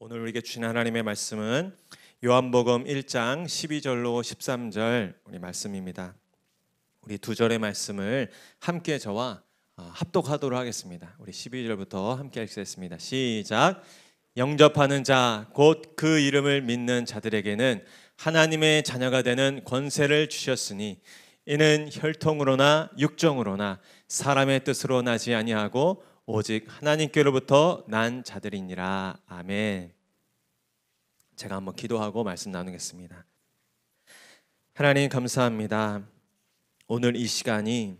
오늘 우리에게 주신 하나님의 말씀은 요한복음 1장 12절로 13절 우리 말씀입니다. 우리 두 절의 말씀을 함께 저와 합독하도록 하겠습니다. 우리 12절부터 함께 읽겠습니다. 시작. 영접하는 자 곧 그 이름을 믿는 자들에게는 하나님의 자녀가 되는 권세를 주셨으니 이는 혈통으로나 육정으로나 사람의 뜻으로 나지 아니하고 오직 하나님께로부터 난 자들이니라. 아멘. 제가 한번 기도하고 말씀 나누겠습니다. 하나님 감사합니다. 오늘 이 시간이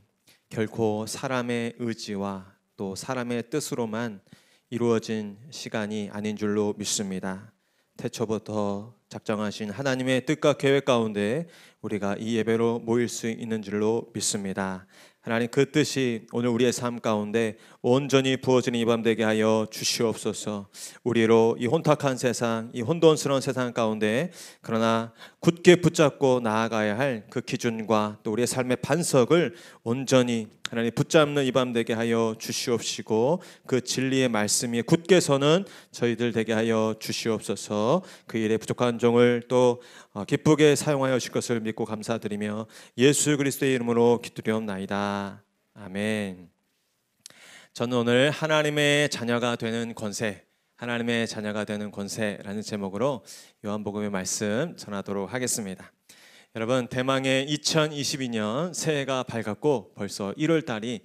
결코 사람의 의지와 또 사람의 뜻으로만 이루어진 시간이 아닌 줄로 믿습니다. 태초부터 작정하신 하나님의 뜻과 계획 가운데 우리가 이 예배로 모일 수 있는 줄로 믿습니다. 하나님 그 뜻이 오늘 우리의 삶 가운데 온전히 부어지는 이 밤 되게 하여 주시옵소서. 우리로 이 혼탁한 세상, 이 혼돈스러운 세상 가운데 그러나 굳게 붙잡고 나아가야 할 그 기준과 또 우리의 삶의 반석을 온전히 하나님 붙잡는 이 밤 되게 하여 주시옵시고 그 진리의 말씀이 굳게 서는 저희들 되게 하여 주시옵소서. 그 일에 부족한 종을 또 기쁘게 사용하여 주실 것을 믿고 감사드리며 예수 그리스도의 이름으로 기도드리옵나이다. 아멘. 저는 오늘 하나님의 자녀가 되는 권세, 하나님의 자녀가 되는 권세라는 제목으로 요한복음의 말씀 전하도록 하겠습니다. 여러분, 대망의 2022년 새해가 밝았고 벌써 1월 달이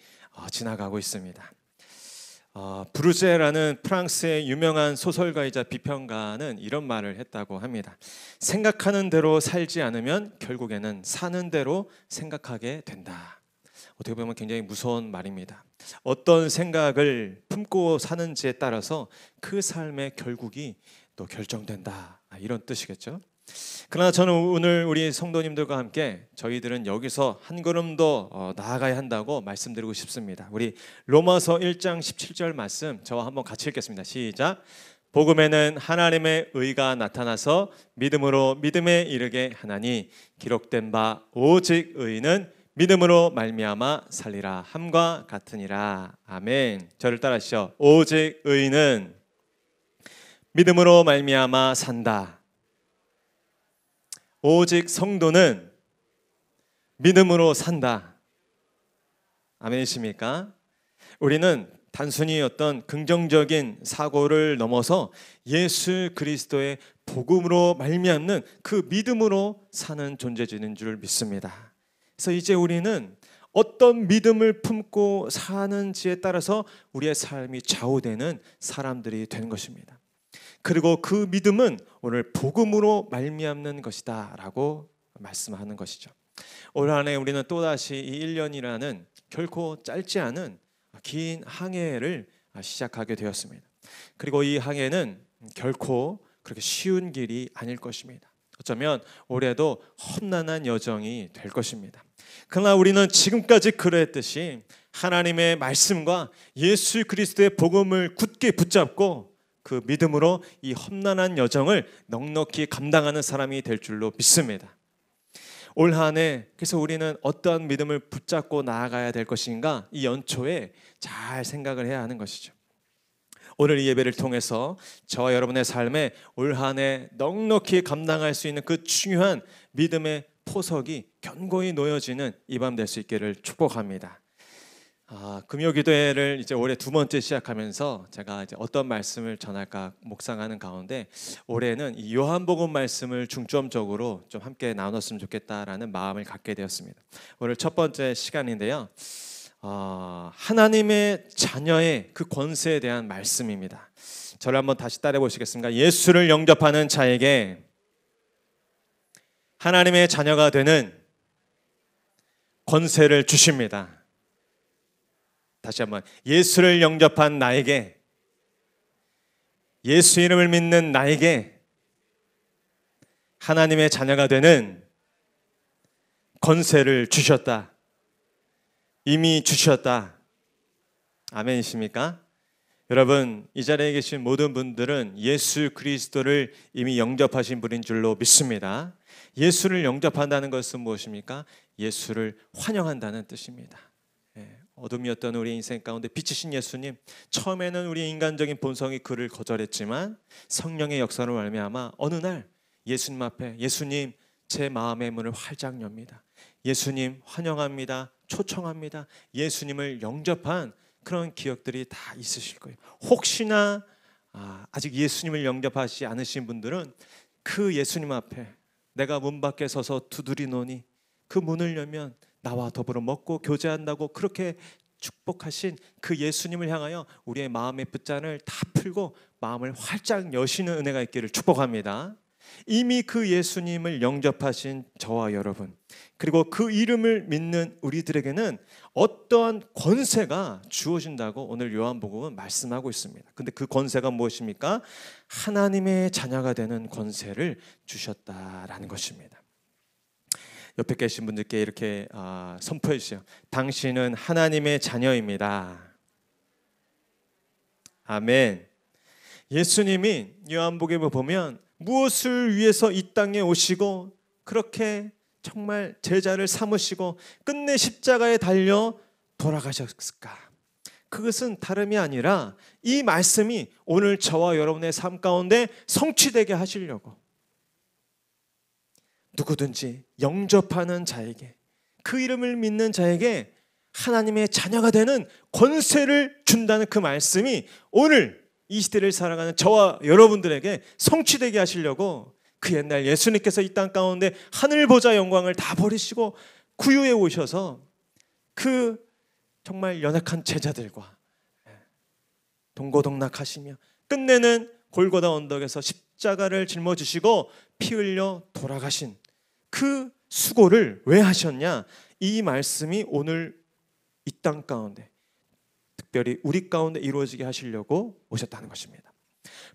지나가고 있습니다. 브루제라는 프랑스의 유명한 소설가이자 비평가는 이런 말을 했다고 합니다. 생각하는 대로 살지 않으면 결국에는 사는 대로 생각하게 된다. 어떻게 보면 굉장히 무서운 말입니다. 어떤 생각을 품고 사는지에 따라서 그 삶의 결국이 또 결정된다. 이런 뜻이겠죠. 그러나 저는 오늘 우리 성도님들과 함께 저희들은 여기서 한 걸음 더 나아가야 한다고 말씀드리고 싶습니다. 우리 로마서 1장 17절 말씀 저와 한번 같이 읽겠습니다. 시작. 복음에는 하나님의 의가 나타나서 믿음으로 믿음에 이르게 하나니 기록된 바 오직 의는 믿음으로 말미암아 살리라 함과 같으니라. 아멘. 저를 따라하시죠. 오직 의는 믿음으로 말미암아 산다. 오직 성도는 믿음으로 산다. 아멘이십니까? 우리는 단순히 어떤 긍정적인 사고를 넘어서 예수 그리스도의 복음으로 말미암는 그 믿음으로 사는 존재인 줄 믿습니다. 그래서 이제 우리는 어떤 믿음을 품고 사는지에 따라서 우리의 삶이 좌우되는 사람들이 되는 것입니다. 그리고 그 믿음은 오늘 복음으로 말미암는 것이다 라고 말씀하는 것이죠. 올 한 해 우리는 또다시 이 1년이라는 결코 짧지 않은 긴 항해를 시작하게 되었습니다. 그리고 이 항해는 결코 그렇게 쉬운 길이 아닐 것입니다. 어쩌면 올해도 험난한 여정이 될 것입니다. 그러나 우리는 지금까지 그랬듯이 하나님의 말씀과 예수 그리스도의 복음을 굳게 붙잡고 그 믿음으로 이 험난한 여정을 넉넉히 감당하는 사람이 될 줄로 믿습니다. 올 한 해 그래서 우리는 어떠한 믿음을 붙잡고 나아가야 될 것인가 이 연초에 잘 생각을 해야 하는 것이죠. 오늘 이 예배를 통해서 저와 여러분의 삶에 올 한 해 넉넉히 감당할 수 있는 그 중요한 믿음의 포석이 견고히 놓여지는 이 밤 될 수 있기를 축복합니다. 금요기도회를 이제 올해 두 번째 시작하면서 제가 이제 어떤 말씀을 전할까 묵상하는 가운데 올해는 이 요한복음 말씀을 중점적으로 좀 함께 나눴으면 좋겠다라는 마음을 갖게 되었습니다. 오늘 첫 번째 시간인데요. 하나님의 자녀의 그 권세에 대한 말씀입니다. 저를 한번 다시 따라해 보시겠습니까? 예수를 영접하는 자에게 하나님의 자녀가 되는 권세를 주십니다. 다시 한번 예수를 영접한 나에게, 예수 이름을 믿는 나에게 하나님의 자녀가 되는 권세를 주셨다. 이미 주셨다. 아멘이십니까? 여러분, 이 자리에 계신 모든 분들은 예수 그리스도를 이미 영접하신 분인 줄로 믿습니다. 예수를 영접한다는 것은 무엇입니까? 예수를 환영한다는 뜻입니다. 어둠이었던 우리 인생 가운데 빛이신 예수님, 처음에는 우리 인간적인 본성이 그를 거절했지만 성령의 역사로 말미암아 어느 날 예수님 앞에 예수님 제 마음의 문을 활짝 엽니다. 예수님 환영합니다. 초청합니다. 예수님을 영접한 그런 기억들이 다 있으실 거예요. 혹시나 아직 예수님을 영접하지 않으신 분들은 그 예수님 앞에 내가 문 밖에 서서 두드리노니 그 문을 열면 나와 더불어 먹고 교제한다고 그렇게 축복하신 그 예수님을 향하여 우리의 마음의 붓잔을 다 풀고 마음을 활짝 여시는 은혜가 있기를 축복합니다. 이미 그 예수님을 영접하신 저와 여러분, 그리고 그 이름을 믿는 우리들에게는 어떠한 권세가 주어진다고 오늘 요한복음은 말씀하고 있습니다. 근데 그 권세가 무엇입니까? 하나님의 자녀가 되는 권세를 주셨다라는 것입니다. 옆에 계신 분들께 이렇게 선포해 주세요. 당신은 하나님의 자녀입니다. 아멘. 예수님이 요한복음을 보면 무엇을 위해서 이 땅에 오시고 그렇게 정말 제자를 삼으시고 끝내 십자가에 달려 돌아가셨을까? 그것은 다름이 아니라 이 말씀이 오늘 저와 여러분의 삶 가운데 성취되게 하시려고 누구든지 영접하는 자에게, 그 이름을 믿는 자에게 하나님의 자녀가 되는 권세를 준다는 그 말씀이 오늘 이 시대를 살아가는 저와 여러분들에게 성취되게 하시려고 그 옛날 예수님께서 이 땅 가운데 하늘 보좌 영광을 다 버리시고 구유에 오셔서 그 정말 연약한 제자들과 동고동락하시며 끝내는 골고다 언덕에서 십자가를 짊어지시고 피 흘려 돌아가신 그 수고를 왜 하셨냐? 이 말씀이 오늘 이 땅 가운데 특별히 우리 가운데 이루어지게 하시려고 오셨다는 것입니다.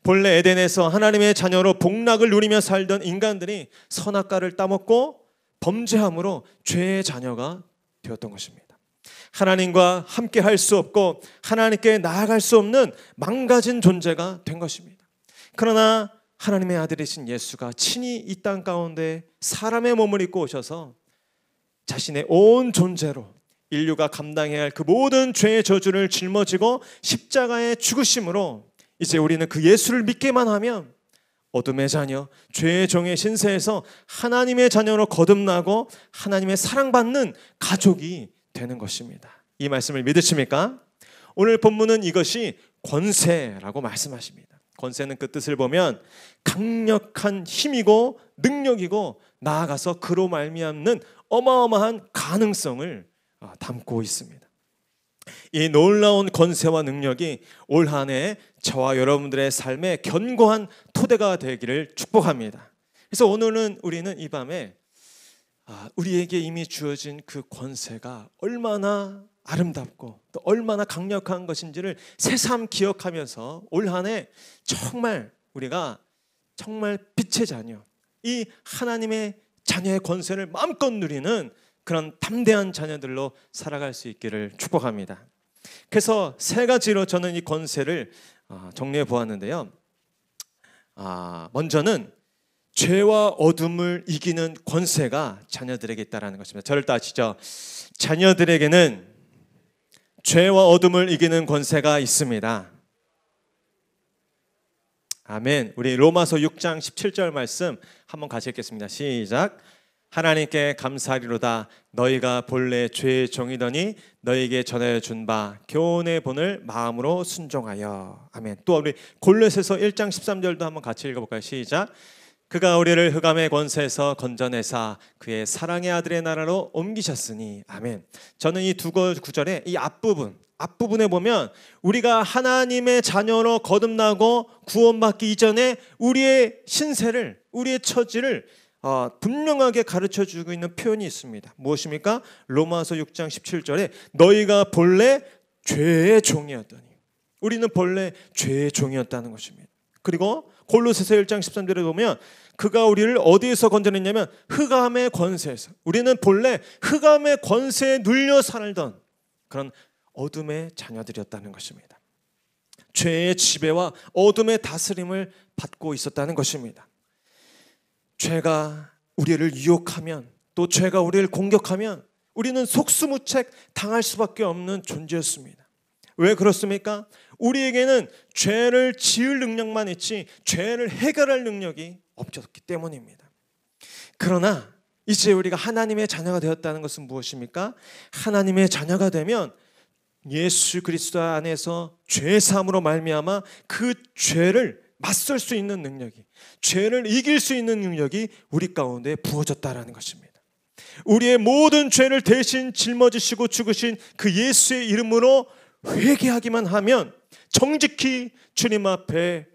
본래 에덴에서 하나님의 자녀로 복락을 누리며 살던 인간들이 선악과를 따먹고 범죄함으로 죄의 자녀가 되었던 것입니다. 하나님과 함께 할 수 없고 하나님께 나아갈 수 없는 망가진 존재가 된 것입니다. 그러나 하나님의 아들이신 예수가 친히 이 땅 가운데 사람의 몸을 입고 오셔서 자신의 온 존재로 인류가 감당해야 할 그 모든 죄의 저주를 짊어지고 십자가에 죽으심으로 이제 우리는 그 예수를 믿기만 하면 어둠의 자녀, 죄의 종의 신세에서 하나님의 자녀로 거듭나고 하나님의 사랑받는 가족이 되는 것입니다. 이 말씀을 믿으십니까? 오늘 본문은 이것이 권세라고 말씀하십니다. 권세는 그 뜻을 보면 강력한 힘이고 능력이고 나아가서 그로 말미암는 어마어마한 가능성을 담고 있습니다. 이 놀라운 권세와 능력이 올 한 해 저와 여러분들의 삶에 견고한 토대가 되기를 축복합니다. 그래서 오늘은 우리는 이 밤에 우리에게 이미 주어진 그 권세가 얼마나 아름답고 또 얼마나 강력한 것인지를 새삼 기억하면서 올 한 해 정말 우리가 정말 빛의 자녀, 이 하나님의 자녀의 권세를 마음껏 누리는 그런 담대한 자녀들로 살아갈 수 있기를 축복합니다. 그래서 세 가지로 저는 이 권세를 정리해 보았는데요. 먼저는 죄와 어둠을 이기는 권세가 자녀들에게 있다는 것입니다. 저를 따지죠. 자녀들에게는 죄와 어둠을 이기는 권세가 있습니다. 아멘. 우리 로마서 6장 17절 말씀 한번 같이 읽겠습니다. 시작. 하나님께 감사하리로다. 너희가 본래 죄의 종이더니 너희에게 전하여 준 바 교훈의 본을 마음으로 순종하여. 아멘. 또 우리 골로새서 1장 13절도 한번 같이 읽어볼까요? 시작. 그가 우리를 흑암의 권세에서 건져내사 그의 사랑의 아들의 나라로 옮기셨으니. 아멘. 저는 이 두 구절의 이 앞부분에 보면 우리가 하나님의 자녀로 거듭나고 구원받기 이전에 우리의 신세를, 우리의 처지를 분명하게 가르쳐주고 있는 표현이 있습니다. 무엇입니까? 로마서 6장 17절에 너희가 본래 죄의 종이었더니, 우리는 본래 죄의 종이었다는 것입니다. 그리고 골로새서 1장 13절에 보면 그가 우리를 어디에서 건져냈냐면 흑암의 권세에서, 우리는 본래 흑암의 권세에 눌려 살던 그런 어둠의 자녀들이었다는 것입니다. 죄의 지배와 어둠의 다스림을 받고 있었다는 것입니다. 죄가 우리를 유혹하면, 또 죄가 우리를 공격하면 우리는 속수무책 당할 수밖에 없는 존재였습니다. 왜 그렇습니까? 우리에게는 죄를 지을 능력만 있지 죄를 해결할 능력이 없었기 때문입니다. 그러나 이제 우리가 하나님의 자녀가 되었다는 것은 무엇입니까? 하나님의 자녀가 되면 예수 그리스도 안에서 죄사함으로 말미암아 그 죄를 맞설 수 있는 능력이, 죄를 이길 수 있는 능력이 우리 가운데 부어졌다라는 것입니다. 우리의 모든 죄를 대신 짊어지시고 죽으신 그 예수의 이름으로 회개하기만 하면, 정직히 주님 앞에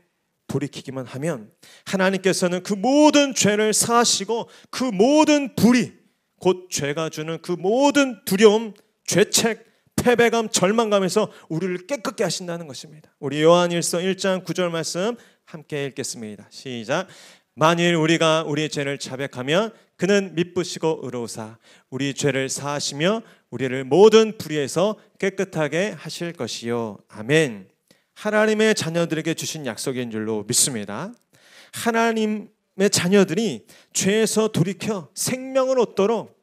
돌이키기만 하면 하나님께서는 그 모든 죄를 사하시고 그 모든 불의, 곧 죄가 주는 그 모든 두려움, 죄책, 패배감, 절망감에서 우리를 깨끗게 하신다는 것입니다. 우리 요한일서 1장 9절 말씀 함께 읽겠습니다. 시작. 만일 우리가 우리의 죄를 자백하면 그는 미쁘시고 의로우사 우리 죄를 사하시며 우리를 모든 불의에서 깨끗하게 하실 것이요. 아멘. 하나님의 자녀들에게 주신 약속인 줄로 믿습니다. 하나님의 자녀들이 죄에서 돌이켜 생명을 얻도록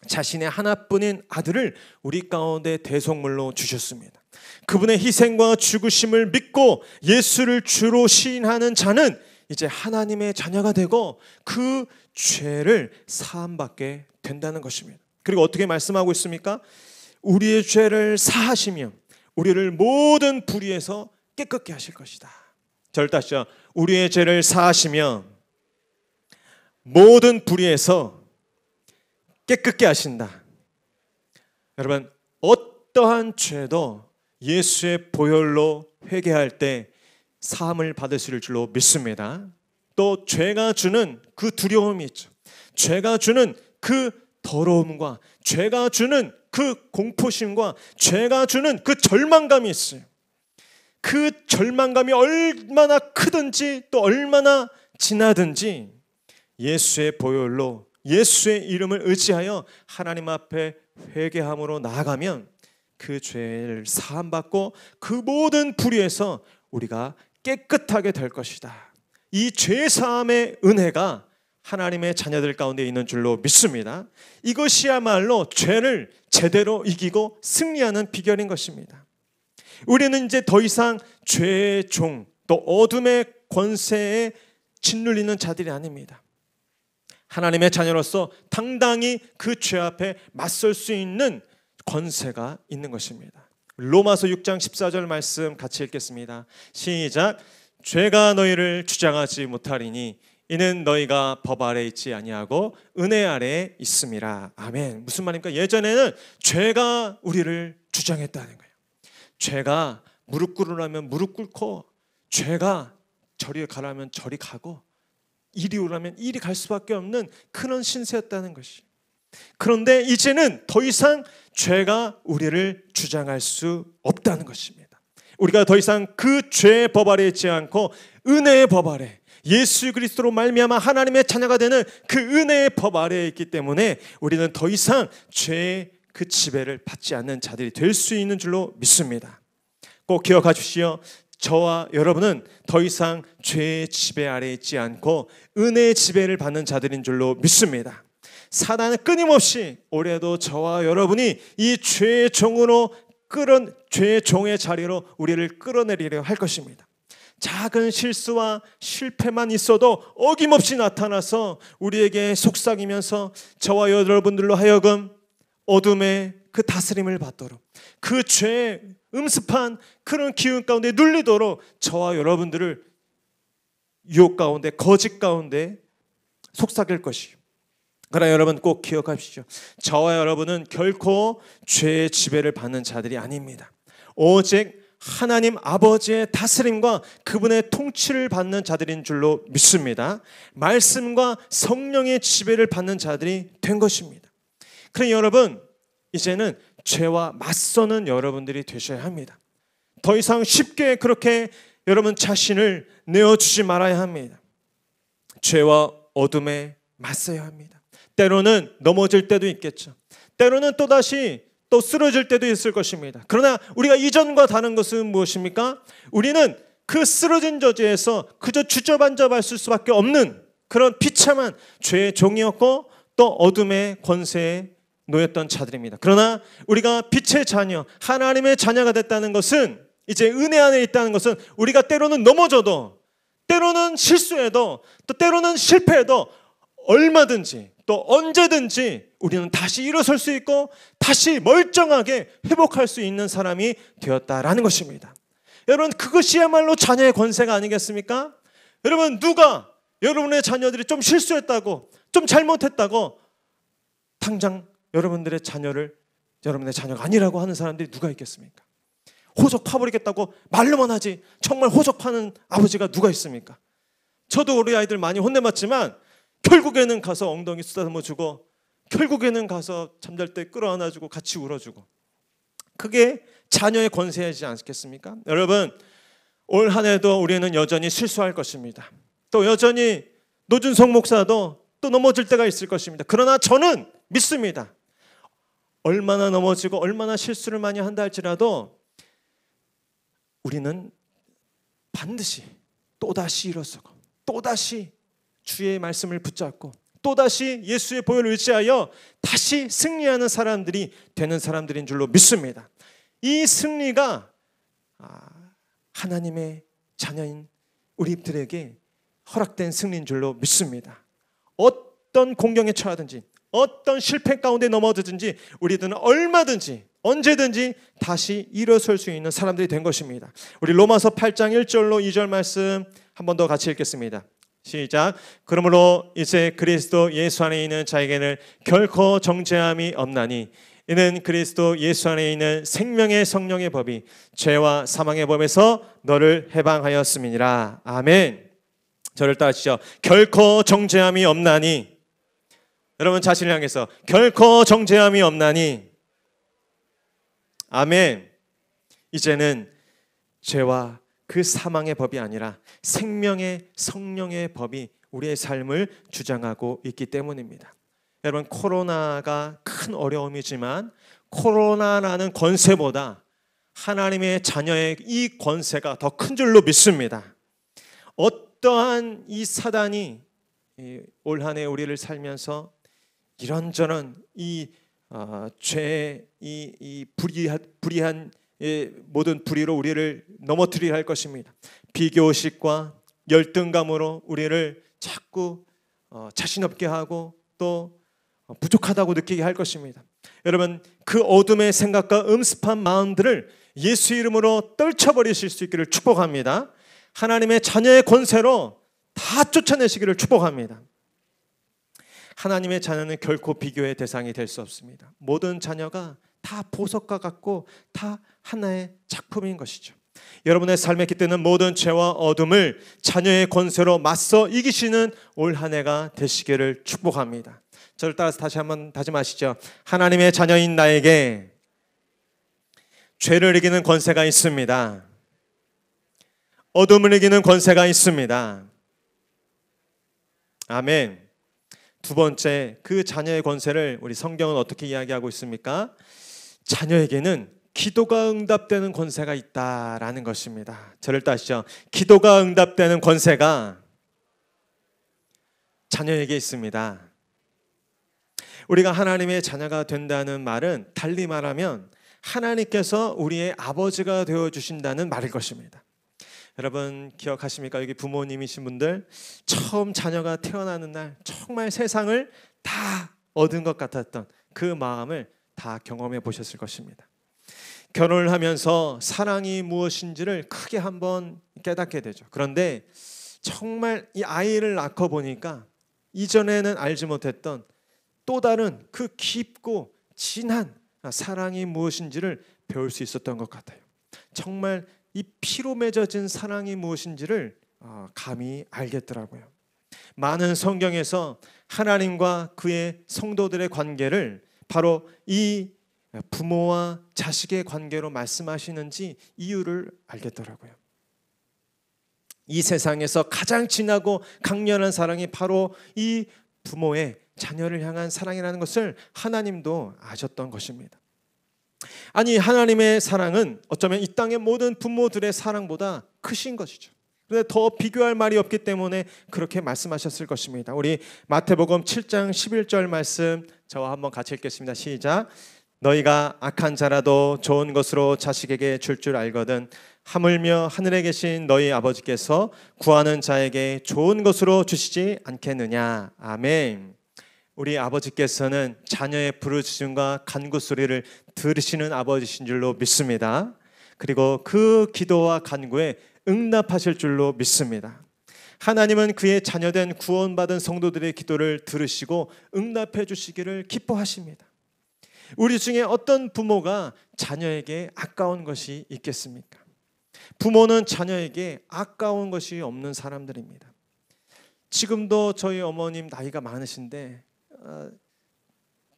자신의 하나뿐인 아들을 우리 가운데 대속물로 주셨습니다. 그분의 희생과 죽으심을 믿고 예수를 주로 시인하는 자는 이제 하나님의 자녀가 되고 그 죄를 사함받게 된다는 것입니다. 그리고 어떻게 말씀하고 있습니까? 우리의 죄를 사하시며 우리를 모든 불의에서 깨끗게 하실 것이다. 저를 따시죠. 우리의 죄를 사하시며 모든 불의에서 깨끗게 하신다. 여러분, 어떠한 죄도 예수의 보혈로 회개할 때 사함을 받으실 줄로 믿습니다. 또 죄가 주는 그 두려움이 있죠. 죄가 주는 그 더러움과 죄가 주는 그 공포심과 죄가 주는 그 절망감이 있어요. 그 절망감이 얼마나 크든지 또 얼마나 진하든지 예수의 보혈로 예수의 이름을 의지하여 하나님 앞에 회개함으로 나아가면 그 죄를 사함받고 그 모든 불의에서 우리가 깨끗하게 될 것이다. 이 죄사함의 은혜가 하나님의 자녀들 가운데 있는 줄로 믿습니다. 이것이야말로 죄를 제대로 이기고 승리하는 비결인 것입니다. 우리는 이제 더 이상 죄의 종, 또 어둠의 권세에 짓눌리는 자들이 아닙니다. 하나님의 자녀로서 당당히 그 죄 앞에 맞설 수 있는 권세가 있는 것입니다. 로마서 6장 14절 말씀 같이 읽겠습니다. 시작. 죄가 너희를 주장하지 못하리니 이는 너희가 법 아래 있지 아니하고 은혜 아래 있음이라. 아멘. 무슨 말입니까? 예전에는 죄가 우리를 주장했다는 거예요. 죄가 무릎 꿇으라면 무릎 꿇고, 죄가 저리 가라면 저리 가고, 이리 오라면 이리 갈 수밖에 없는 그런 신세였다는 것이. 그런데 이제는 더 이상 죄가 우리를 주장할 수 없다는 것입니다. 우리가 더 이상 그 죄의 법 아래에 있지 않고 은혜의 법 아래, 예수 그리스도로 말미암아 하나님의 자녀가 되는 그 은혜의 법 아래에 있기 때문에 우리는 더 이상 죄의 그 지배를 받지 않는 자들이 될 수 있는 줄로 믿습니다. 꼭 기억하십시오. 저와 여러분은 더 이상 죄의 지배 아래에 있지 않고 은혜의 지배를 받는 자들인 줄로 믿습니다. 사단은 끊임없이 올해도 저와 여러분이 이 죄의 종으로 죄의 종의 자리로 우리를 끌어내리려 할 것입니다. 작은 실수와 실패만 있어도 어김없이 나타나서 우리에게 속삭이면서 저와 여러분들로 하여금 어둠의 그 다스림을 받도록, 그 죄의 음습한 그런 기운 가운데 눌리도록 저와 여러분들을 유혹 가운데, 거짓 가운데 속삭일 것이요. 그러나 여러분 꼭 기억하십시오. 저와 여러분은 결코 죄의 지배를 받는 자들이 아닙니다. 오직 하나님 아버지의 다스림과 그분의 통치를 받는 자들인 줄로 믿습니다. 말씀과 성령의 지배를 받는 자들이 된 것입니다. 그러니 여러분, 이제는 죄와 맞서는 여러분들이 되셔야 합니다. 더 이상 쉽게 그렇게 여러분 자신을 내어주지 말아야 합니다. 죄와 어둠에 맞서야 합니다. 때로는 넘어질 때도 있겠죠. 때로는 또다시 또 쓰러질 때도 있을 것입니다. 그러나 우리가 이전과 다른 것은 무엇입니까? 우리는 그 쓰러진 저지에서 그저 주저앉아 있을 수밖에 없는 그런 비참한 죄의 종이었고 또 어둠의 권세에 놓였던 자들입니다. 그러나 우리가 빛의 자녀, 하나님의 자녀가 됐다는 것은, 이제 은혜 안에 있다는 것은, 우리가 때로는 넘어져도, 때로는 실수해도, 또 때로는 실패해도 얼마든지 또 언제든지 우리는 다시 일어설 수 있고 다시 멀쩡하게 회복할 수 있는 사람이 되었다라는 것입니다. 여러분, 그것이야말로 자녀의 권세가 아니겠습니까? 여러분, 누가 여러분의 자녀들이 좀 실수했다고, 좀 잘못했다고 당장 여러분들의 자녀를 여러분의 자녀가 아니라고 하는 사람들이 누가 있겠습니까? 호적 파버리겠다고 말로만 하지 정말 호적 파는 아버지가 누가 있습니까? 저도 우리 아이들 많이 혼내봤지만 결국에는 가서 엉덩이 쓰다듬어주고, 결국에는 가서 잠잘 때 끌어안아주고 같이 울어주고, 그게 자녀의 권세이지 않겠습니까? 여러분, 올 한 해도 우리는 여전히 실수할 것입니다. 또 여전히 노준성 목사도 또 넘어질 때가 있을 것입니다. 그러나 저는 믿습니다. 얼마나 넘어지고 얼마나 실수를 많이 한다 할지라도 우리는 반드시 또다시 일어서고, 또다시 주의 말씀을 붙잡고, 또다시 예수의 보혈을 의지하여 다시 승리하는 사람들이 되는 사람들인 줄로 믿습니다. 이 승리가 하나님의 자녀인 우리들에게 허락된 승리인 줄로 믿습니다. 어떤 공경에 처하든지, 어떤 실패 가운데 넘어지든지 우리들은 얼마든지 언제든지 다시 일어설 수 있는 사람들이 된 것입니다. 우리 로마서 8장 1절로 2절 말씀 한 번 더 같이 읽겠습니다. 시작. 그러므로 이제 그리스도 예수 안에 있는 자에게는 결코 정죄함이 없나니 이는 그리스도 예수 안에 있는 생명의 성령의 법이 죄와 사망의 법에서 너를 해방하였음이니라. 아멘. 저를 따르시죠. 결코 정죄함이 없나니. 여러분 자신을 향해서 결코 정죄함이 없나니. 아멘. 이제는 죄와 그 사망의 법이 아니라 생명의 성령의 법이 우리의 삶을 주장하고 있기 때문입니다. 여러분, 코로나가 큰 어려움이지만 코로나라는 권세보다 하나님의 자녀의 이 권세가 더 큰 줄로 믿습니다. 어떠한 이 사단이 올 한 해 우리를 살면서 이런저런 이 죄의 이 불의한 모든 불의로 우리를 넘어뜨리려 할 것입니다. 비교의식과 열등감으로 우리를 자꾸 자신 없게 하고 또 부족하다고 느끼게 할 것입니다. 여러분, 그 어둠의 생각과 음습한 마음들을 예수 이름으로 떨쳐버리실 수 있기를 축복합니다. 하나님의 자녀의 권세로 다 쫓아내시기를 축복합니다. 하나님의 자녀는 결코 비교의 대상이 될 수 없습니다. 모든 자녀가 다 보석과 같고 다 하나의 작품인 것이죠. 여러분의 삶에 깃드는 모든 죄와 어둠을 자녀의 권세로 맞서 이기시는 올 한 해가 되시기를 축복합니다. 저를 따라서 다시 한번 다짐하시죠. 하나님의 자녀인 나에게 죄를 이기는 권세가 있습니다. 어둠을 이기는 권세가 있습니다. 아멘. 두 번째, 그 자녀의 권세를 우리 성경은 어떻게 이야기하고 있습니까? 자녀에게는 기도가 응답되는 권세가 있다라는 것입니다. 저를 따시죠. 기도가 응답되는 권세가 자녀에게 있습니다. 우리가 하나님의 자녀가 된다는 말은 달리 말하면 하나님께서 우리의 아버지가 되어주신다는 말일 것입니다. 여러분 기억하십니까? 여기 부모님이신 분들 처음 자녀가 태어나는 날 정말 세상을 다 얻은 것 같았던 그 마음을 다 경험해 보셨을 것입니다. 결혼을 하면서 사랑이 무엇인지를 크게 한번 깨닫게 되죠. 그런데 정말 이 아이를 낳고 보니까 이전에는 알지 못했던 또 다른 그 깊고 진한 사랑이 무엇인지를 배울 수 있었던 것 같아요. 정말 이 피로 맺어진 사랑이 무엇인지를 감히 알겠더라고요. 많은 성경에서 하나님과 그의 성도들의 관계를 바로 이 부모와 자식의 관계로 말씀하시는지 이유를 알겠더라고요. 이 세상에서 가장 진하고 강렬한 사랑이 바로 이 부모의 자녀를 향한 사랑이라는 것을 하나님도 아셨던 것입니다. 아니 하나님의 사랑은 어쩌면 이 땅의 모든 부모들의 사랑보다 크신 것이죠. 근데 더 비교할 말이 없기 때문에 그렇게 말씀하셨을 것입니다. 우리 마태복음 7장 11절 말씀 저와 한번 같이 읽겠습니다. 시작. 너희가 악한 자라도 좋은 것으로 자식에게 줄 줄 알거든 하물며 하늘에 계신 너희 아버지께서 구하는 자에게 좋은 것으로 주시지 않겠느냐. 아멘. 우리 아버지께서는 자녀의 부르짖음과 간구 소리를 들으시는 아버지신 줄로 믿습니다. 그리고 그 기도와 간구에 응답하실 줄로 믿습니다. 하나님은 그의 자녀된 구원받은 성도들의 기도를 들으시고 응답해 주시기를 기뻐하십니다. 우리 중에 어떤 부모가 자녀에게 아까운 것이 있겠습니까? 부모는 자녀에게 아까운 것이 없는 사람들입니다. 지금도 저희 어머님 나이가 많으신데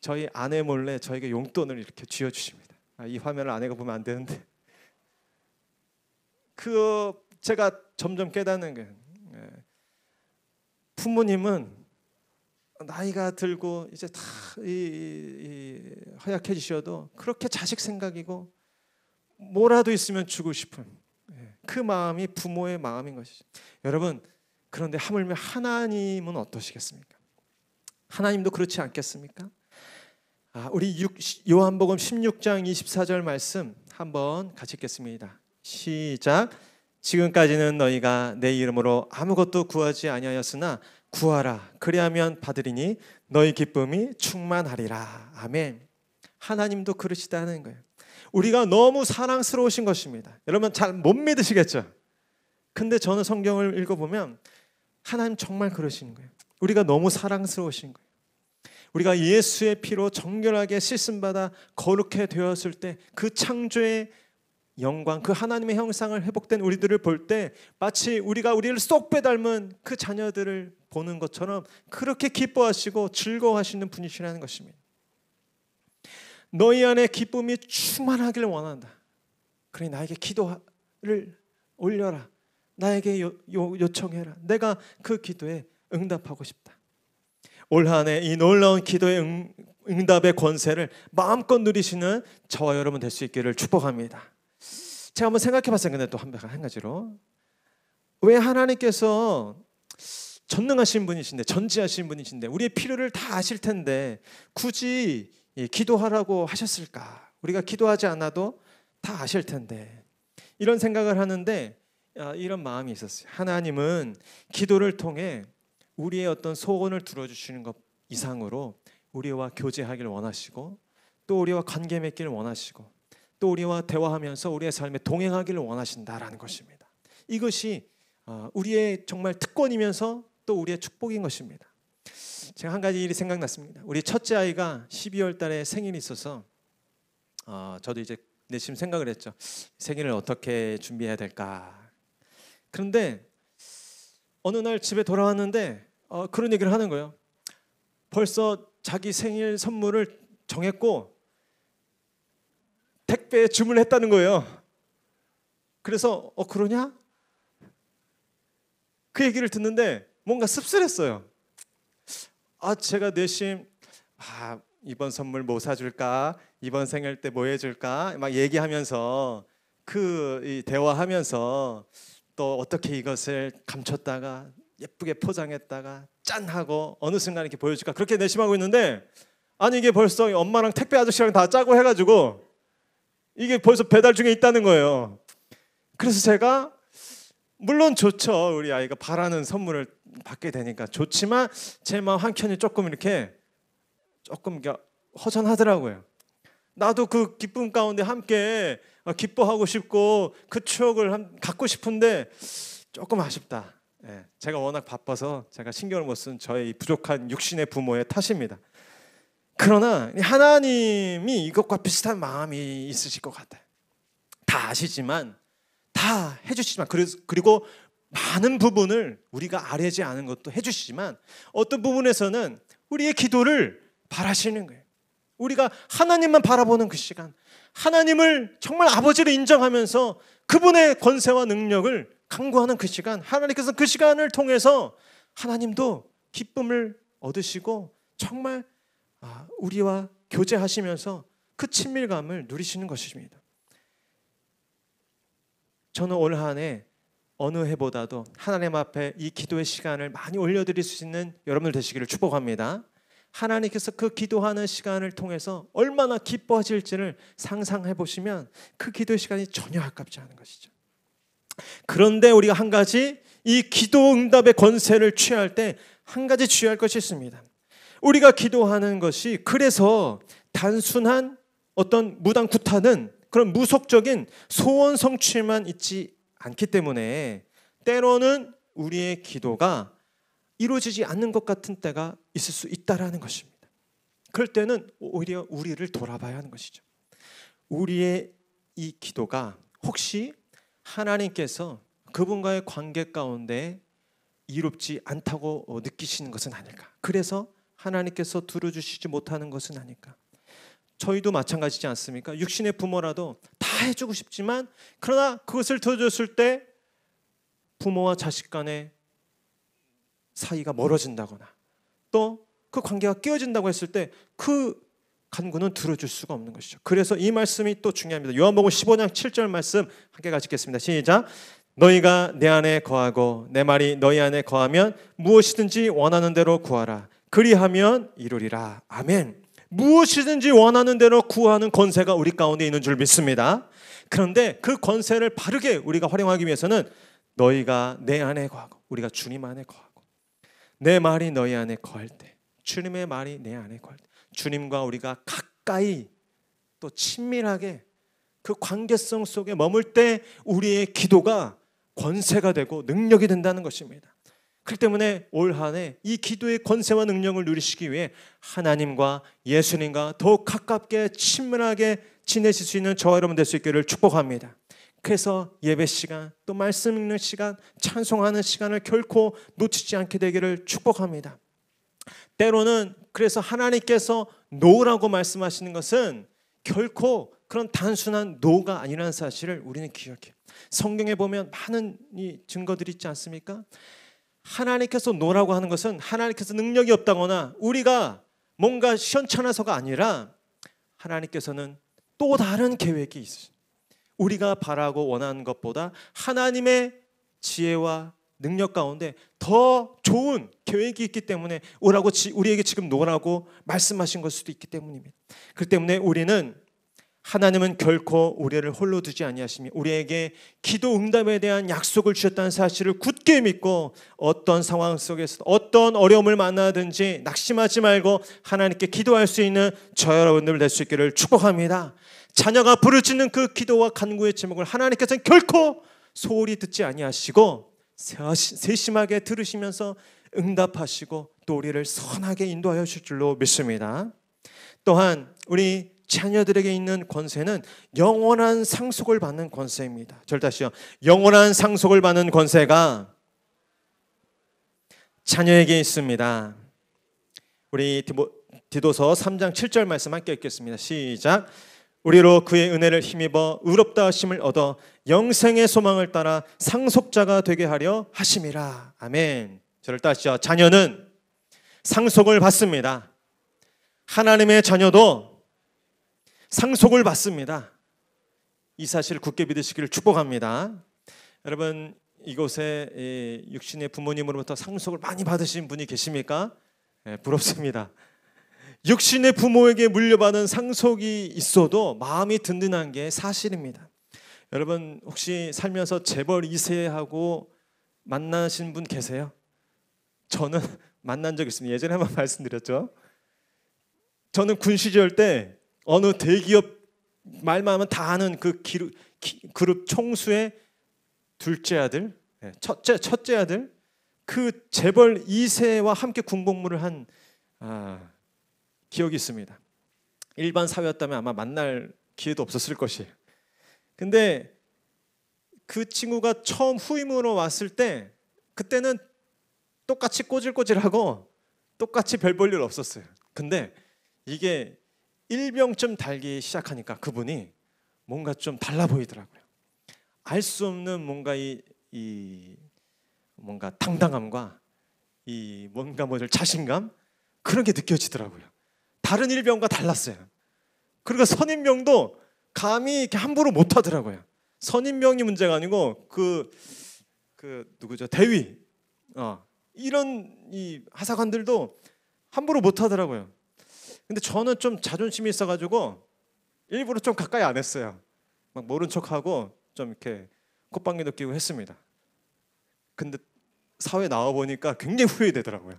저희 아내 몰래 저에게 용돈을 이렇게 쥐어주십니다. 이 화면을 아내가 보면 안 되는데 제가 점점 깨닫는 게 부모님은 나이가 들고 이제 다 허약해지셔도 그렇게 자식 생각이고 뭐라도 있으면 주고 싶은 그 마음이 부모의 마음인 것이죠. 여러분, 그런데 하물며 하나님은 어떠시겠습니까? 하나님도 그렇지 않겠습니까? 우리 요한복음 16장 24절 말씀 한번 같이 읽겠습니다. 시작. 지금까지는 너희가 내 이름으로 아무것도 구하지 아니하였으나 구하라 그리하면 받으리니 너희 기쁨이 충만하리라. 아멘. 하나님도 그러시다는 거예요. 우리가 너무 사랑스러우신 것입니다. 여러분 잘 못 믿으시겠죠? 근데 저는 성경을 읽어보면 하나님 정말 그러시는 거예요. 우리가 너무 사랑스러우신 거예요. 우리가 예수의 피로 정결하게 씻음받아 거룩해 되었을 때 그 창조의 영광, 그 하나님의 형상을 회복된 우리들을 볼 때 마치 우리를 쏙 빼닮은 그 자녀들을 보는 것처럼 그렇게 기뻐하시고 즐거워하시는 분이시라는 것입니다. 너희 안에 기쁨이 충만하기를 원한다. 그러니 나에게 기도를 올려라. 나에게 요청해라. 내가 그 기도에 응답하고 싶다. 올 한 해 이 놀라운 기도의 응답의 권세를 마음껏 누리시는 저와 여러분 될 수 있기를 축복합니다. 제가 한번 생각해 봤어요. 근데 또 한 가지로 왜 하나님께서 전능하신 분이신데 전지하신 분이신데 우리의 필요를 다 아실 텐데 굳이 기도하라고 하셨을까? 우리가 기도하지 않아도 다 아실 텐데 이런 생각을 하는데 이런 마음이 있었어요. 하나님은 기도를 통해 우리의 어떤 소원을 들어주시는 것 이상으로 우리와 교제하기를 원하시고 또 우리와 관계 맺기를 원하시고 또 우리와 대화하면서 우리의 삶에 동행하기를 원하신다라는 것입니다. 이것이 우리의 정말 특권이면서 또 우리의 축복인 것입니다. 제가 한 가지 일이 생각났습니다. 우리 첫째 아이가 12월 달에 생일이 있어서 저도 이제 내심 생각을 했죠. 생일을 어떻게 준비해야 될까. 그런데 어느 날 집에 돌아왔는데 그런 얘기를 하는 거예요. 벌써 자기 생일 선물을 정했고 택배에 주문을 했다는 거예요. 그래서 그러냐? 그 얘기를 듣는데 뭔가 씁쓸했어요. 제가 내심 이번 선물 뭐 사줄까? 이번 생일 때 뭐 해줄까? 막 얘기하면서 대화하면서 또 어떻게 이것을 감췄다가 예쁘게 포장했다가 짠 하고 어느 순간 이렇게 보여줄까? 그렇게 내심하고 있는데 이게 벌써 엄마랑 택배 아저씨랑 다 짜고 해가지고 이게 벌써 배달 중에 있다는 거예요. 그래서 제가 물론 좋죠. 우리 아이가 바라는 선물을 받게 되니까 좋지만 제 마음 한켠이 조금 허전하더라고요. 나도 그 기쁨 가운데 함께 기뻐하고 싶고 그 추억을 갖고 싶은데 조금 아쉽다. 제가 워낙 바빠서 제가 신경을 못 쓴 저의 부족한 육신의 부모의 탓입니다. 그러나 하나님이 이것과 비슷한 마음이 있으실 것 같아요. 다 아시지만 다 해주시지만 그리고 많은 부분을 우리가 아뢰지 않은 것도 해주시지만 어떤 부분에서는 우리의 기도를 바라시는 거예요. 우리가 하나님만 바라보는 그 시간, 하나님을 정말 아버지를 인정하면서 그분의 권세와 능력을 간구하는 그 시간, 하나님께서 그 시간을 통해서 하나님도 기쁨을 얻으시고 정말 우리와 교제하시면서 그 친밀감을 누리시는 것입니다. 저는 올 한 해 어느 해보다도 하나님 앞에 이 기도의 시간을 많이 올려드릴 수 있는 여러분들 되시기를 축복합니다. 하나님께서 그 기도하는 시간을 통해서 얼마나 기뻐하실지를 상상해 보시면 그 기도의 시간이 전혀 아깝지 않은 것이죠. 그런데 우리가 한 가지 이 기도 응답의 권세를 취할 때 한 가지 주의할 것이 있습니다. 우리가 기도하는 것이 그래서 단순한 어떤 무당구타는 그런 무속적인 소원 성취만 있지 않기 때문에 때로는 우리의 기도가 이루어지지 않는 것 같은 때가 있을 수 있다라는 것입니다. 그럴 때는 오히려 우리를 돌아봐야 하는 것이죠. 우리의 이 기도가 혹시 하나님께서 그분과의 관계 가운데 이롭지 않다고 느끼시는 것은 아닐까? 그래서 하나님께서 들어주시지 못하는 것은 아닐까? 저희도 마찬가지지 않습니까? 육신의 부모라도 다 해주고 싶지만 그러나 그것을 들어줬을 때 부모와 자식 간의 사이가 멀어진다거나 또 그 관계가 깨어진다고 했을 때 그 간구는 들어줄 수가 없는 것이죠. 그래서 이 말씀이 또 중요합니다. 요한복음 15장 7절 말씀 함께 같이 읽겠습니다. 시작. 너희가 내 안에 거하고 내 말이 너희 안에 거하면 무엇이든지 원하는 대로 구하라. 그리하면 이루리라. 아멘. 무엇이든지 원하는 대로 구하는 권세가 우리 가운데 있는 줄 믿습니다. 그런데 그 권세를 바르게 우리가 활용하기 위해서는 너희가 내 안에 거하고 우리가 주님 안에 거하고 내 말이 너희 안에 거할 때 주님의 말이 내 안에 거할 때 주님과 우리가 가까이 또 친밀하게 그 관계성 속에 머물 때 우리의 기도가 권세가 되고 능력이 된다는 것입니다. 그렇기 때문에 올 한 해 이 기도의 권세와 능력을 누리시기 위해 하나님과 예수님과 더욱 가깝게 친밀하게 지내실 수 있는 저와 여러분 될 수 있기를 축복합니다. 그래서 예배 시간, 또 말씀 읽는 시간, 찬송하는 시간을 결코 놓치지 않게 되기를 축복합니다. 때로는 그래서 하나님께서 노라고 말씀하시는 것은 결코 그런 단순한 노가 아니라는 사실을 우리는 기억해요. 성경에 보면 많은 이 증거들이 있지 않습니까? 하나님께서 노라고 하는 것은 하나님께서 능력이 없다거나 우리가 뭔가 시원찮아서가 아니라 하나님께서는 또 다른 계획이 있으십니다. 우리가 바라고 원하는 것보다 하나님의 지혜와 능력 가운데 더 좋은 계획이 있기 때문에 오라고 우리에게 지금 노라고 말씀하신 걸 수도 있기 때문입니다. 그렇기 때문에 우리는 하나님은 결코 우리를 홀로 두지 아니하시며 우리에게 기도 응답에 대한 약속을 주셨다는 사실을 굳게 믿고 어떤 상황 속에서 어떤 어려움을 만나든지 낙심하지 말고 하나님께 기도할 수 있는 저 여러분들 될 수 있기를 축복합니다. 자녀가 부르짖는 그 기도와 간구의 제목을 하나님께서는 결코 소홀히 듣지 아니하시고 세심하게 들으시면서 응답하시고 또 우리를 선하게 인도하여 주실 줄로 믿습니다. 또한 우리 자녀들에게 있는 권세는 영원한 상속을 받는 권세입니다. 절 다시요. 영원한 상속을 받는 권세가 자녀에게 있습니다. 우리 디도서 3장 7절 말씀 함께 읽겠습니다. 시작. 우리로 그의 은혜를 힘입어 의롭다 하심을 얻어 영생의 소망을 따라 상속자가 되게 하려 하심이라. 아멘. 저를 따시죠. 자녀는 상속을 받습니다. 하나님의 자녀도 상속을 받습니다. 이 사실을 굳게 믿으시기를 축복합니다. 여러분 이곳에 육신의 부모님으로부터 상속을 많이 받으신 분이 계십니까? 부럽습니다. 육신의 부모에게 물려받은 상속이 있어도 마음이 든든한 게 사실입니다. 여러분 혹시 살면서 재벌 2세하고 만나신 분 계세요? 저는 만난 적 있습니다. 예전에 한번 말씀드렸죠. 저는 군 시절 때 어느 대기업 말만 하면 다 아는 그 그룹 총수의 둘째 아들, 첫째 아들, 그 재벌 2세와 함께 군복무를 한 기억이 있습니다. 일반 사회였다면 아마 만날 기회도 없었을 것이에요. 근데 그 친구가 처음 후임으로 왔을 때 그때는 똑같이 꼬질꼬질하고 똑같이 별 볼 일 없었어요. 근데 이게 일병쯤 달기 시작하니까 그분이 뭔가 좀 달라 보이더라고요. 알 수 없는 뭔가 뭔가 당당함과 뭔가 자신감 그런 게 느껴지더라고요. 다른 일병과 달랐어요. 그리고 선임병도 감히 이렇게 함부로 못 하더라고요. 선임병이 문제가 아니고 그 누구죠? 대위 이런 이 하사관들도 함부로 못 하더라고요. 근데 저는 좀 자존심이 있어가지고 일부러 좀 가까이 안 했어요. 막 모른 척하고 좀 이렇게 콧방귀도 끼고 했습니다. 근데 사회 나와 보니까 굉장히 후회되더라고요.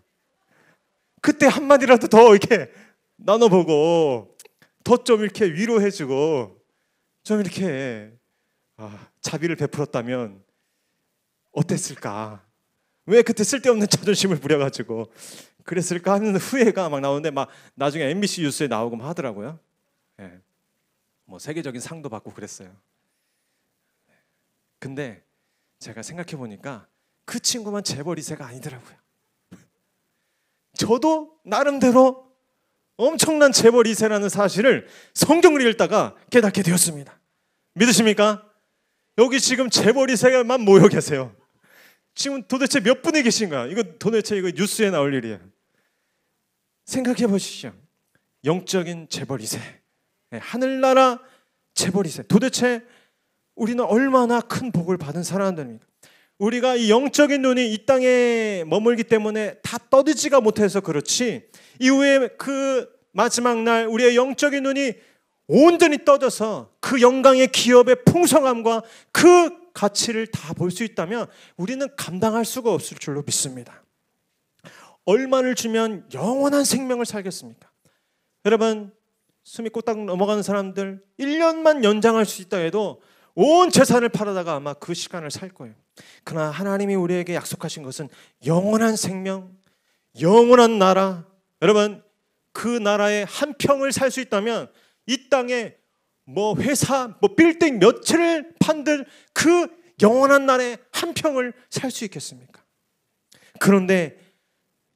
그때 한마디라도 더 이렇게 나눠보고 더 좀 이렇게 위로해주고 좀 이렇게 자비를 베풀었다면 어땠을까? 왜 그때 쓸데없는 자존심을 부려가지고 그랬을까 하는 후회가 막 나오는데 막 나중에 MBC 뉴스에 나오고 막 하더라고요. 예. 뭐 세계적인 상도 받고 그랬어요. 근데 제가 생각해 보니까 그 친구만 재벌 2세가 아니더라고요. 저도 나름대로 엄청난 재벌 2세라는 사실을 성경을 읽다가 깨닫게 되었습니다. 믿으십니까? 여기 지금 재벌 2세만 모여 계세요. 지금 도대체 몇 분이 계신가? 이거 도대체 이거 뉴스에 나올 일이에요. 생각해 보시죠. 영적인 재벌 2세, 하늘나라 재벌 2세. 도대체 우리는 얼마나 큰 복을 받은 사람들입니까? 우리가 이 영적인 눈이 이 땅에 머물기 때문에 다 떠들지가 못해서 그렇지, 이후에 그 마지막 날 우리의 영적인 눈이 온전히 떠져서 그 영광의 기업의 풍성함과 그 가치를 다 볼 수 있다면 우리는 감당할 수가 없을 줄로 믿습니다. 얼마를 주면 영원한 생명을 살겠습니까? 여러분, 숨이 꼬딱 넘어가는 사람들 1년만 연장할 수 있다 해도 온 재산을 팔아다가 아마 그 시간을 살 거예요. 그러나 하나님이 우리에게 약속하신 것은 영원한 생명, 영원한 나라. 여러분, 그 나라에 한 평을 살 수 있다면 이 땅에 뭐 회사, 뭐 빌딩 몇 채를 판들 그 영원한 나라에 한 평을 살 수 있겠습니까? 그런데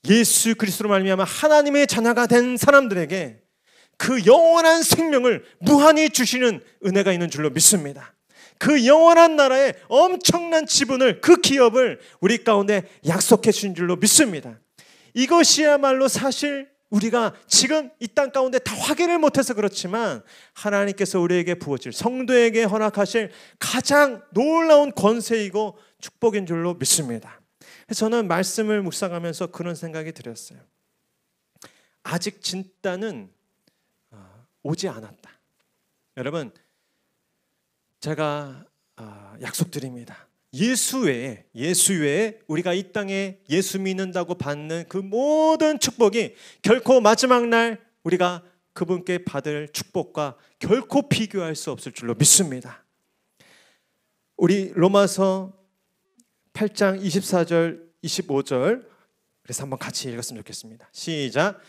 예수 그리스도로 말미암아 하나님의 자녀가 된 사람들에게 그 영원한 생명을 무한히 주시는 은혜가 있는 줄로 믿습니다. 그 영원한 나라의 엄청난 지분을, 그 기업을 우리 가운데 약속해 주신 줄로 믿습니다. 이것이야말로 사실 우리가 지금 이 땅 가운데 다 확인을 못해서 그렇지만 하나님께서 우리에게 부어질, 성도에게 허락하실 가장 놀라운 권세이고 축복인 줄로 믿습니다. 그래서 저는 말씀을 묵상하면서 그런 생각이 들었어요. 아직 진단은 오지 않았다. 여러분, 제가 약속드립니다. 예수 외에 우리가 이 땅에 예수 믿는다고 받는 그 모든 축복이 결코 마지막 날 우리가 그분께 받을 축복과 결코 비교할 수 없을 줄로 믿습니다. 우리 로마서 8장 24절 25절 그래서 한번 같이 읽었으면 좋겠습니다. 시작.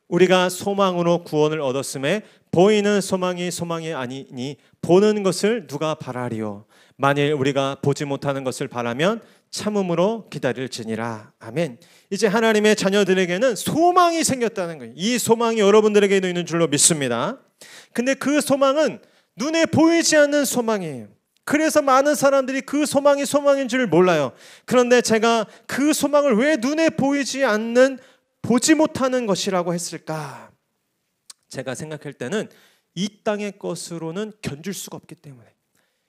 우리가 소망으로 구원을 얻었음에 보이는 소망이 아니니 보는 것을 누가 바라리요. 만일 우리가 보지 못하는 것을 바라면 참음으로 기다릴지니라. 아멘. 이제 하나님의 자녀들에게는 소망이 생겼다는 거예요. 이 소망이 여러분들에게도 있는 줄로 믿습니다. 근데 그 소망은 눈에 보이지 않는 소망이에요. 그래서 많은 사람들이 그 소망이 소망인 줄 몰라요. 그런데 제가 그 소망을 왜 눈에 보이지 않는, 보지 못하는 것이라고 했을까? 제가 생각할 때는 이 땅의 것으로는 견줄 수가 없기 때문에,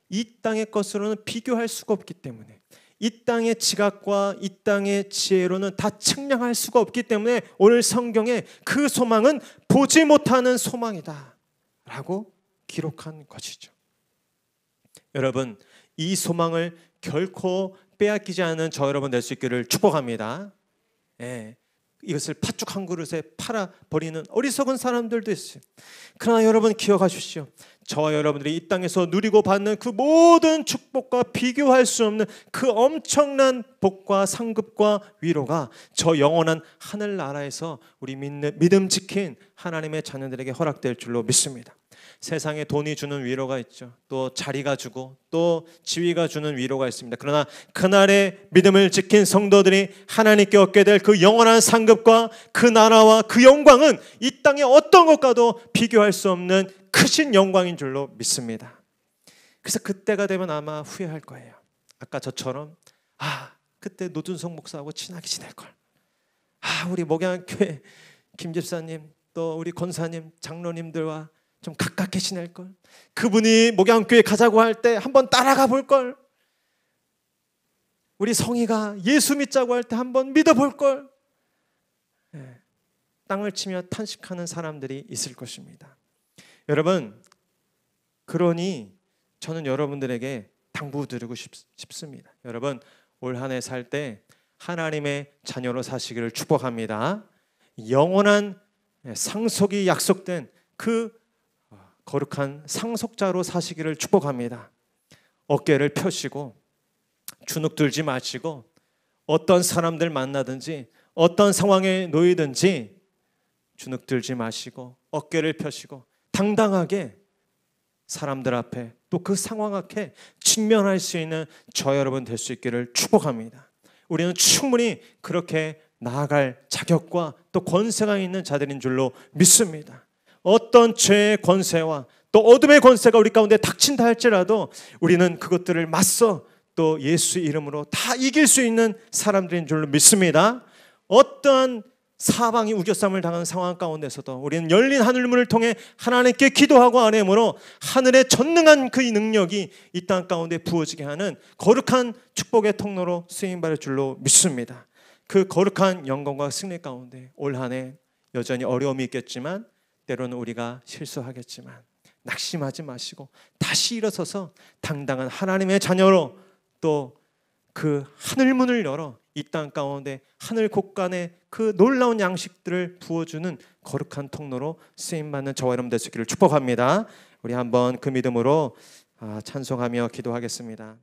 이 땅의 것으로는 비교할 수가 없기 때문에, 이 땅의 지각과 이 땅의 지혜로는 다 측량할 수가 없기 때문에 오늘 성경에 그 소망은 보지 못하는 소망이다 라고 기록한 것이죠. 여러분, 이 소망을 결코 빼앗기지 않은 저 여러분 될 수 있기를 축복합니다. 이것을 팥죽 한 그릇에 팔아버리는 어리석은 사람들도 있어요. 그러나 여러분 기억하십시오. 저와 여러분들이 이 땅에서 누리고 받는 그 모든 축복과 비교할 수 없는 그 엄청난 복과 상급과 위로가 저 영원한 하늘나라에서 우리 믿음 지킨 하나님의 자녀들에게 허락될 줄로 믿습니다. 세상에 돈이 주는 위로가 있죠. 또 자리가 주고 또 지위가 주는 위로가 있습니다. 그러나 그날의 믿음을 지킨 성도들이 하나님께 얻게 될 그 영원한 상급과 그 나라와 그 영광은 이 땅의 어떤 것과도 비교할 수 없는 크신 영광인 줄로 믿습니다. 그래서 그때가 되면 아마 후회할 거예요. 아까 저처럼 그때 노준성 목사하고 친하게 지낼 걸. 우리 목양교회 김 집사님 또 우리 권사님 장로님들과 좀 가깝게 지낼 걸. 그분이 목양교회 가자고 할 때 한번 따라가 볼 걸. 우리 성희가 예수 믿자고 할 때 한번 믿어볼 걸. 땅을 치며 탄식하는 사람들이 있을 것입니다. 여러분, 그러니 저는 여러분들에게 당부드리고 싶습니다. 여러분, 올 한 해 살 때 하나님의 자녀로 사시기를 축복합니다. 영원한 상속이 약속된 그 거룩한 상속자로 사시기를 축복합니다. 어깨를 펴시고 주눅 들지 마시고 어떤 사람들 만나든지 어떤 상황에 놓이든지 주눅 들지 마시고 어깨를 펴시고 당당하게 사람들 앞에 또 그 상황 앞에 직면할 수 있는 저 여러분 될 수 있기를 축복합니다. 우리는 충분히 그렇게 나아갈 자격과 또 권세가 있는 자들인 줄로 믿습니다. 어떤 죄의 권세와 또 어둠의 권세가 우리 가운데 닥친다 할지라도 우리는 그것들을 맞서 또 예수 이름으로 다 이길 수 있는 사람들인 줄로 믿습니다. 어떠한 사방이 우겨쌈을 당하는 상황 가운데서도 우리는 열린 하늘문을 통해 하나님께 기도하고 아뢰므로 하늘의 전능한 그 능력이 이 땅 가운데 부어지게 하는 거룩한 축복의 통로로 쓰임받을 줄로 믿습니다. 그 거룩한 영광과 승리 가운데 올 한 해 여전히 어려움이 있겠지만 때로는 우리가 실수하겠지만 낙심하지 마시고 다시 일어서서 당당한 하나님의 자녀로 또 그 하늘문을 열어 이 땅 가운데 하늘 곳간에 그 놀라운 양식들을 부어주는 거룩한 통로로 쓰임받는 저와 여러분 되시기를 축복합니다. 우리 한번 그 믿음으로 찬송하며 기도하겠습니다.